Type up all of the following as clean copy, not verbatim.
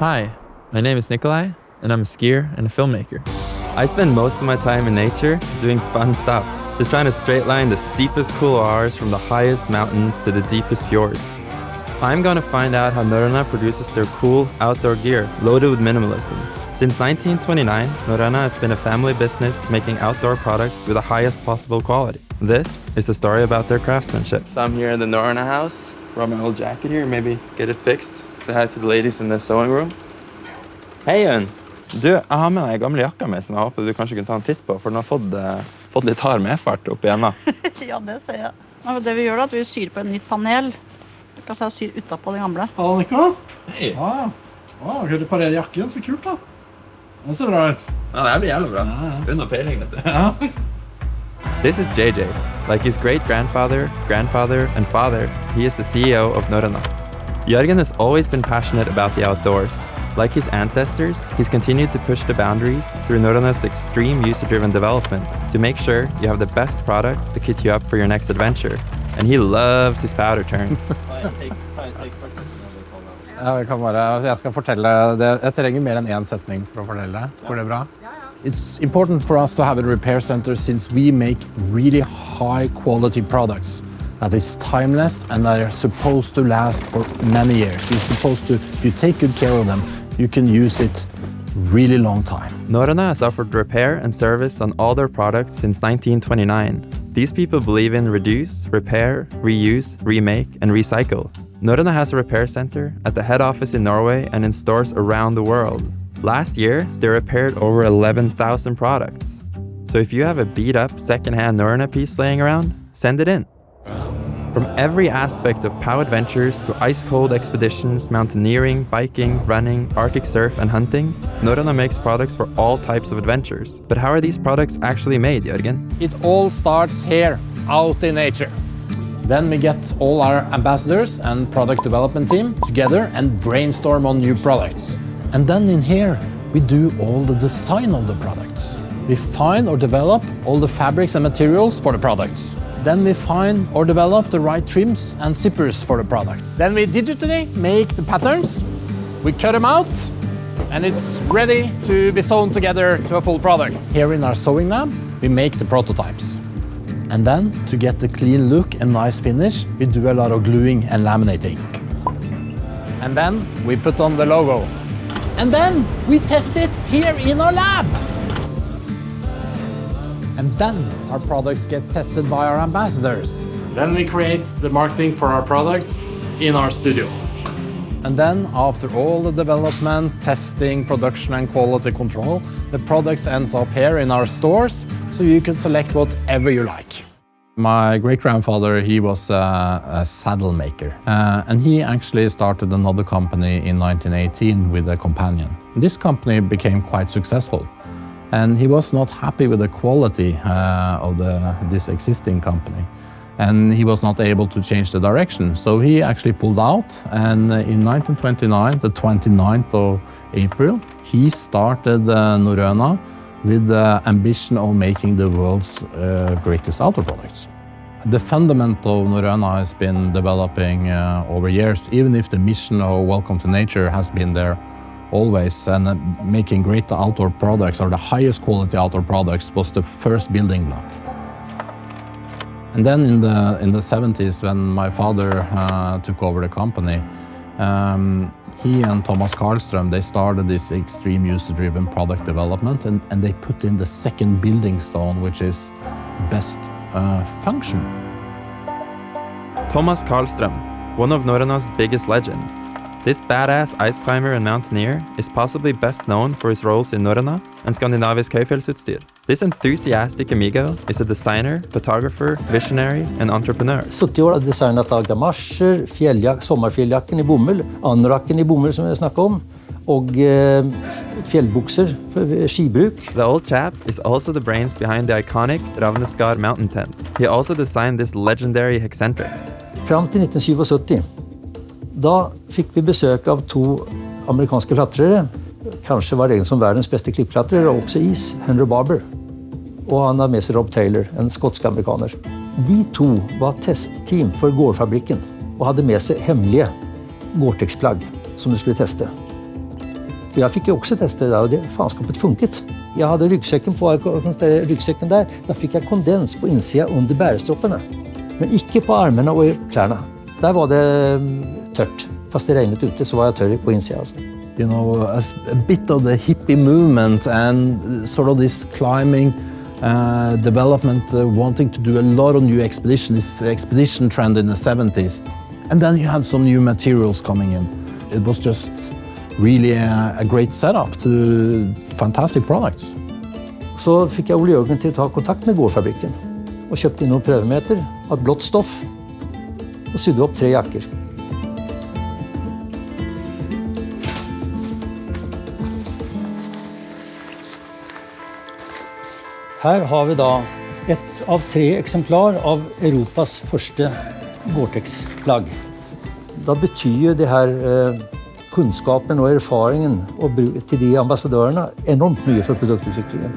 Hi, my name is Nikolai, and I'm a skier and a filmmaker. I spend most of my time in nature doing fun stuff, just trying to straight line the steepest couloirs from the highest mountains to the deepest fjords. I'm gonna find out how Norrøna produces their cool outdoor gear loaded with minimalism. Since 1929, Norrøna has been a family business making outdoor products with the highest possible quality. This is a story about their craftsmanship. So I'm here in the Norrøna house, brought my old jacket here, maybe get it fixed. Say hi to the ladies in the sewing room. Hei, Jørn. Du, jeg har med deg en gammel jakka med som jeg håper du kanskje kunne ta en titt på, for den har fått litt hard medfart opp igjennom. Ja, det ser jeg. Men det vi gjør da, at vi syr på en nytt panel. Du kan se syr utenpå den gamle. Annika? Hei. Kan du parere jakken? Så kult da. Den ser bra ut. Ja, det blir jævlig bra. Begynner å peiling, vet du. Ja. This is JJ. Like his great-grandfather, grandfather, and father, he is the CEO of Norrøna. Jørgen has always been passionate about the outdoors. Like his ancestors, he's continued to push the boundaries through Norrøna's extreme user-driven development to make sure you have the best products to kit you up for your next adventure. And he loves his powder turns. Ja, jeg skal fortelle det. Jeg trenger mer enn en setning for å fortelle det. Går det bra? It's important for us to have a repair center since we make really high quality products that is timeless and that are supposed to last for many years. You take good care of them, you can use it really long time. Norrøna has offered repair and service on all their products since 1929. These people believe in reduce, repair, reuse, remake, and recycle. Norrøna has a repair center at the head office in Norway and in stores around the world. Last year, they repaired over 11,000 products. So if you have a beat-up second-hand Norrøna piece laying around, send it in. From every aspect of POW adventures to ice-cold expeditions, mountaineering, biking, running, Arctic surf, and hunting, Norrøna makes products for all types of adventures. But how are these products actually made, Jørgen? It all starts here, out in nature. Then we get all our ambassadors and product development team together and brainstorm on new products. And then in here, we do all the design of the products. We find or develop all the fabrics and materials for the products. Then we find or develop the right trims and zippers for the product. Then we digitally make the patterns, we cut them out, and it's ready to be sewn together to a full product. Here in our sewing lab, we make the prototypes. And then, to get the clean look and nice finish, we do a lot of gluing and laminating. And then, we put on the logo. And then, we test it here in our lab. And then our products get tested by our ambassadors. Then we create the marketing for our products in our studio. And then after all the development, testing, production and quality control, the products ends up here in our stores, so you can select whatever you like. My great-grandfather, he was a saddle maker. And he actually started another company in 1918 with a companion. This company became quite successful. And he was not happy with the quality of this existing company. And he was not able to change the direction. So he actually pulled out. And in 1929, the 29th of April, he started Norrøna with the ambition of making the world's greatest outdoor products. The fundament of Norrøna has been developing over years, even if the mission of Welcome to Nature has been there always, and making great outdoor products, or the highest quality outdoor products, was the first building block. And then in the 70s, when my father took over the company, he and Thomas Karlström, they started this extreme user-driven product development, and they put in the second building stone, which is best function. Thomas Karlström, one of Norrøna's biggest legends. This badass ice climber and mountaineer is possibly best known for his roles in Norrøna and Skandinavisk høyfjellsutstyr. This enthusiastic amigo is a designer, photographer, visionary, and entrepreneur. 70 år har designet av gamasjer, sommerfjelljakken i bomull, anorakken i bomull som jeg snakket om, og fjellbukser for skibruk. The old chap is also the brains behind the iconic Ravneskar mountain tent. He also designed this legendary Hexentrix. Fram til 1977. Da fikk vi besøk av 2 amerikanske klatrere. Kanskje var det som verdens beste klippklatrer, og også is, Henry Barber. Og han har med seg Rob Taylor, en skotsk amerikaner. De 2 var testteam for gårdfabrikken, og hadde med seg hemmelige Gore-Tex-plagg som de skulle teste. Jag fick ju också testa det där och det fanskapet funket. Jag hade ryggsäcken på, ryggsäcken där. Där fick jag kondens på insidan under bärstropparna. Men icke på armarna och kläderna. Där var det tört. Fast det regnade ute så var jag törr på insidan. Alltså. You know, a bit of the hippie movement and sort of this climbing development, wanting to do a lot of new expedition, this expedition trend in the 70s. And then you had some new materials coming in. It was just really a great setup to fantastic products. Så fick jag Ole Jörgen till att ta kontakt med Gårdfabriken och köpte in några prövmeter av ett blått stoff och sydde upp 3 jackor. Här har vi då ett av 3 exemplar av Europas första Gore-Tex-plagg. Då betyder det här kunskapen och erfaringen och till de ambassadörerna enormt mycket för produktutvecklingen.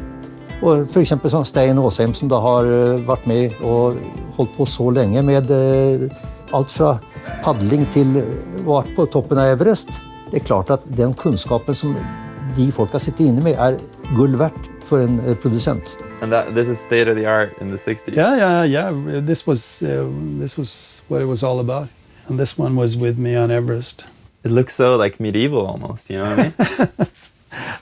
Och för exempel som Stein Åsheim som då har varit med och hållit på så länge med allt från paddling till vart på toppen av Everest. Det är klart att den kunskapen som de folk har sitter inne med är guld värt för en producent. And this is state of the art in the 60s. Yeah. This was what it was all about. And this one was with me on Everest. It looks so like medieval almost, you know what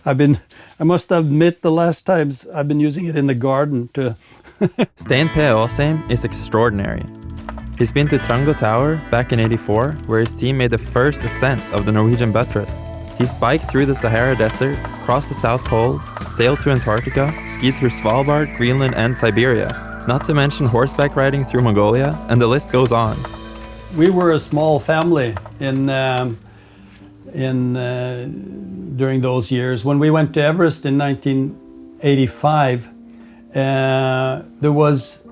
I mean? I must admit the last times I've been using it in the garden to... Stein P. Åsheim is extraordinary. He's been to Trango Tower back in '84, where his team made the first ascent of the Norwegian buttress. He's biked through the Sahara Desert, crossed the South Pole, sailed to Antarctica, skied through Svalbard, Greenland, and Siberia. Not to mention horseback riding through Mongolia, and the list goes on. We were a small family during those years. When we went to Everest in 1985, there was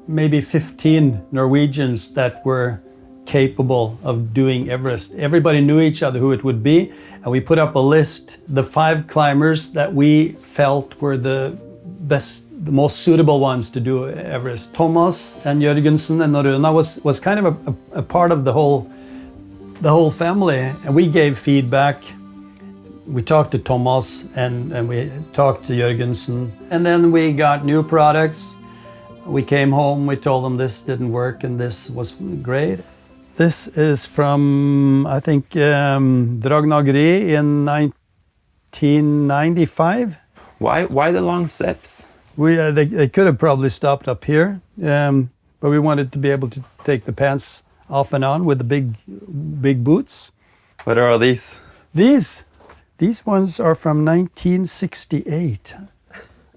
maybe 15 Norwegians that were capable of doing Everest. Everybody knew each other who it would be, and we put up a list, the 5 climbers that we felt were the best, the most suitable ones to do Everest. Thomas and Jørgensen and Norrøna was kind of a part of the whole family, and we gave feedback. We talked to Thomas and we talked to Jørgensen, and then we got new products. We came home, we told them this didn't work and this was great. This is from, I think, Dragnagri in 1995. Why the long steps? They could have probably stopped up here, but we wanted to be able to take the pants off and on with the big boots. What are all these? These ones are from 1968.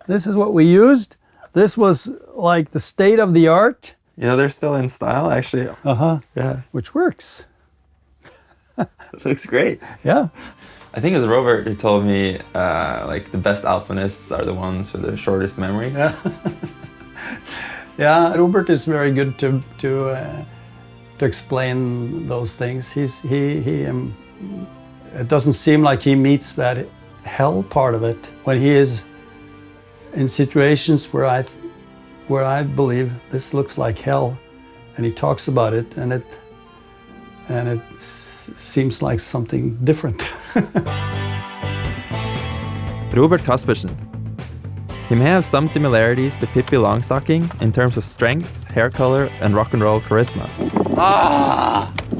This is what we used. This was like the state of the art. You know, they're still in style, actually. Yeah. Which works. It looks great. Yeah. I think it was Robert who told me like the best alpinists are the ones with the shortest memory. Yeah. Yeah, Robert is very good to explain those things. It doesn't seem like he meets that hell part of it when he is in situations where I believe this looks like hell, and he talks about it, and it seems like something different. Robert Kaspersen. He may have some similarities to Pippi Longstocking in terms of strength, hair color, and rock and roll charisma.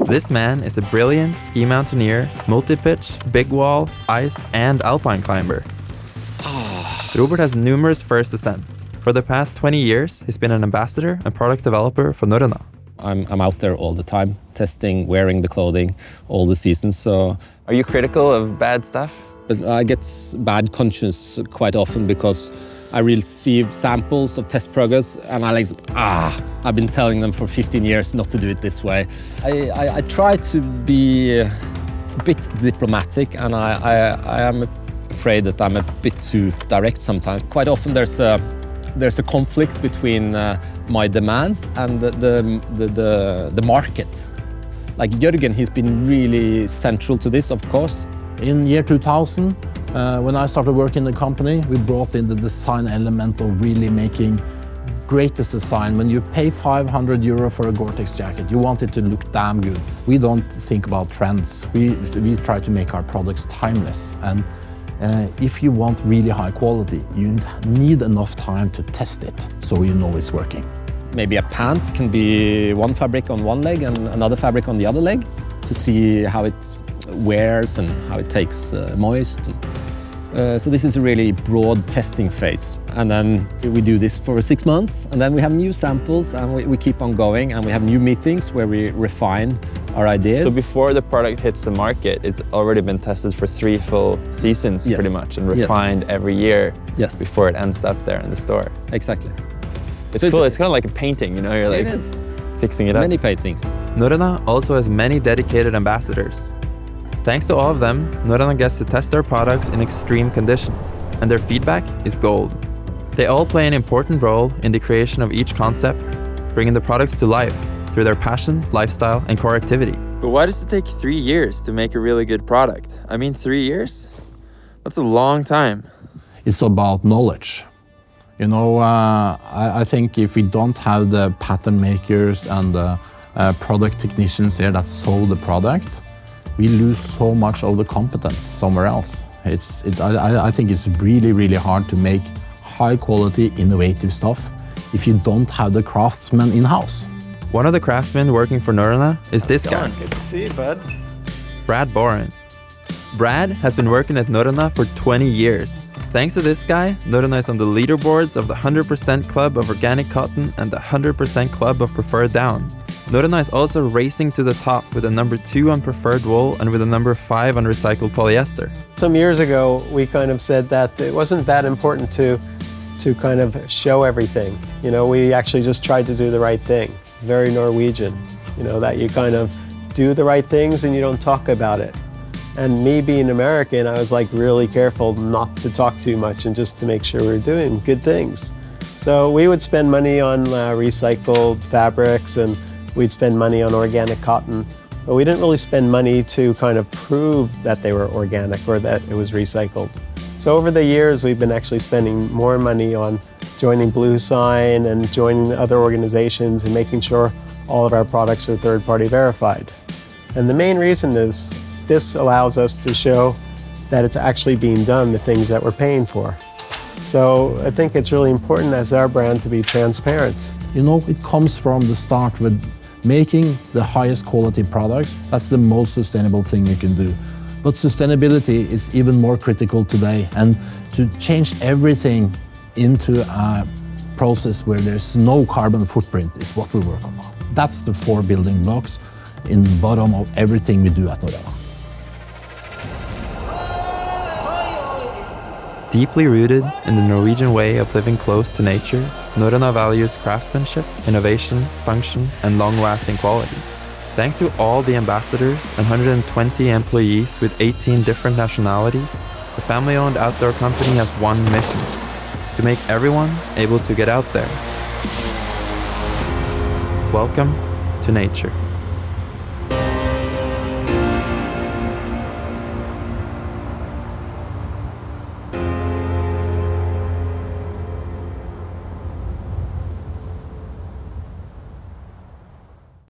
This man is a brilliant ski mountaineer, multi-pitch, big wall, ice, and alpine climber. Robert has numerous first ascents. For the past 20 years, he's been an ambassador and product developer for Norrøna. I'm out there all the time, testing, wearing the clothing, all the seasons. So, are you critical of bad stuff? But I get bad conscience quite often because I receive samples of test progress and I I've been telling them for 15 years not to do it this way. I try to be a bit diplomatic, and I am afraid that I'm a bit too direct sometimes. Quite often there's a conflict between my demands and the market. Like Jørgen, he's been really central to this, of course. In year 2000, when I started working in the company, we brought in the design element of really making greatest design. When you pay 500 euro for a Gore-Tex jacket, you want it to look damn good. We don't think about trends. We try to make our products timeless. And if you want really high quality, you need enough time to test it so you know it's working. Maybe a pant can be one fabric on one leg and another fabric on the other leg to see how it wears and how it takes moist. So this is a really broad testing phase. And then we do this for 6 months, and then we have new samples, and we keep on going, and we have new meetings where we refine our ideas. So before the product hits the market, it's already been tested for 3 full seasons, Yes. pretty much, and refined every year Yes. before it ends up there in the store. Exactly. It's So cool. It's kind of like a painting, you know, you're like It is. fixing it up. Many paintings. Norrøna also has many dedicated ambassadors. Thanks to all of them, Norrøna gets to test their products in extreme conditions, and their feedback is gold. They all play an important role in the creation of each concept, bringing the products to life through their passion, lifestyle, and core activity. But why does it take 3 years to make a really good product? I mean, 3 years? That's a long time. It's about knowledge. You know, I think if we don't have the pattern makers and the product technicians here that solve the product, we lose so much of the competence somewhere else. I think it's really, really hard to make high quality, innovative stuff if you don't have the craftsmen in-house. One of the craftsmen working for Norrøna is this guy, Good to see you, bud. Brad Boren. Brad has been working at Norrøna for 20 years. Thanks to this guy, Norrøna is on the leaderboards of the 100% Club of Organic Cotton and the 100% Club of Preferred Down. Norrøna is also racing to the top with a number 2 on preferred wool and with a number 5 on recycled polyester. Some years ago, we kind of said that it wasn't that important to kind of show everything. You know, we actually just tried to do the right thing. Very Norwegian, you know, that you kind of do the right things and you don't talk about it. And me being American, I was like really careful not to talk too much and just to make sure we were doing good things. So we would spend money on recycled fabrics, and we'd spend money on organic cotton, but we didn't really spend money to kind of prove that they were organic or that it was recycled. So over the years, we've been actually spending more money on joining Blue Sign and joining other organizations and making sure all of our products are third-party verified. And the main reason is this allows us to show that it's actually being done, the things that we're paying for. So I think it's really important as our brand to be transparent. You know, it comes from the start with making the highest quality products. That's the most sustainable thing you can do. But sustainability is even more critical today, and to change everything into a process where there's no carbon footprint is what we work on now. That's the 4 building blocks in the bottom of everything we do at Norrøna. Deeply rooted in the Norwegian way of living close to nature, Norrøna values craftsmanship, innovation, function, and long-lasting quality. Thanks to all the ambassadors and 120 employees with 18 different nationalities, the family-owned outdoor company has one mission: to make everyone able to get out there. Welcome to nature.